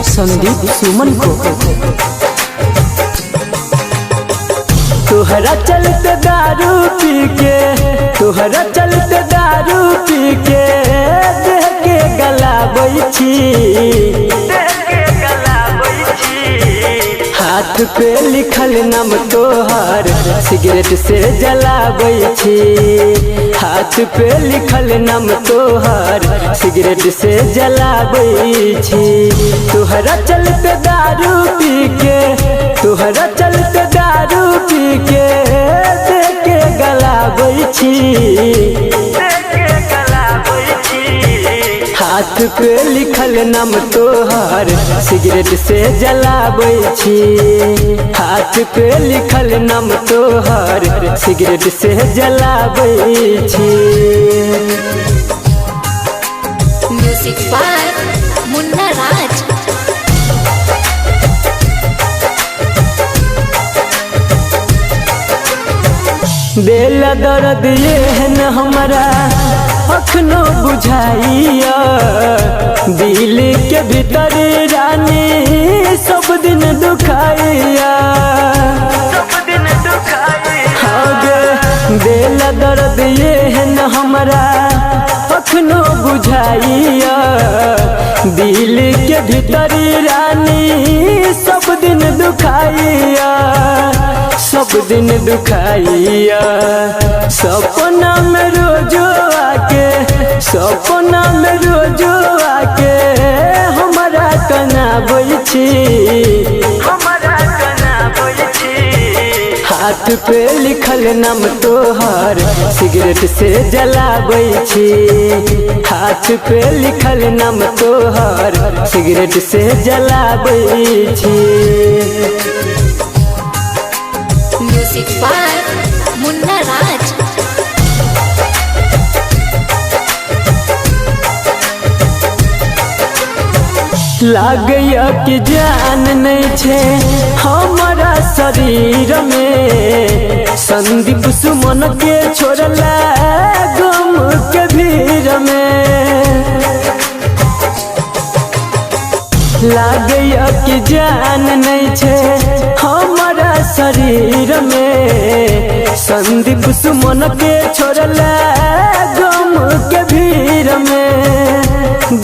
संदीप सुमन को। तोहरा चलते दारू पी के, तोहरा चलते दारू पी के देह के गलाबै छी, हाथ पे लिखल नाम तोहर सिगरेट से जलाबै छी, हाथ पे लिखल नाम तोहर सिगरेट से जलाबै छी। तोहरा चलते दारू पी के, तोहरा चलते दारू पी के देह के गलाबै छी, हाथ पे लिखल नाम तोहर सिगरेट से जलाबै छी, हाथ पे लिखल नाम तोहर सिगरेट से जलाबै छी। म्यूजिक बाय मुन्ना राज। दिल दर्द ये है न हमारा अखनो बुझाइया, दिल के भीतर रानी सब दिन दुखाइया, दिल दर्द ये है न हमारा अखनो बुझाइया, दिल के भीतर रानी सब दिन दुखाइया, सब दिन दुखाइया। सपना में रोजो आके, सपना में रोजो आके हमारा कनाबै छी, हमारा कनाबै छी। हाथ पे लिखल नाम तोहर सिगरेट से जलाबै छी, हाथ पे लिखल नाम तोहर सिगरेट से जलाबै छी। म्यूजिक बाय मुन्ना राज। लागैया कि जान नहीं छे हमारा शरीर में, संदीप सुमन के छोड़ला गम के भीड़ में, लागैया कि जान नहीं छे हमारा शरीर में, संदीप सुमन के छोड़ला गम के भीड़ में,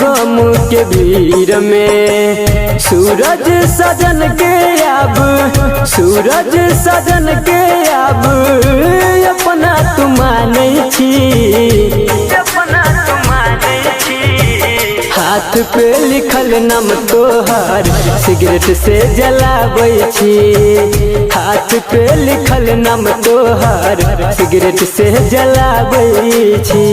गम के भीड़ में। सूरज सजन के अब, सूरज सजन के अब अपना तुम मानै छी, अपना तुम मानै छी। हाथ पे लिखल नाम तोहर सिगरेट से जलाबै छी, हाथ पे लिखल नाम तोहर सिगरेट से जलाबै छी।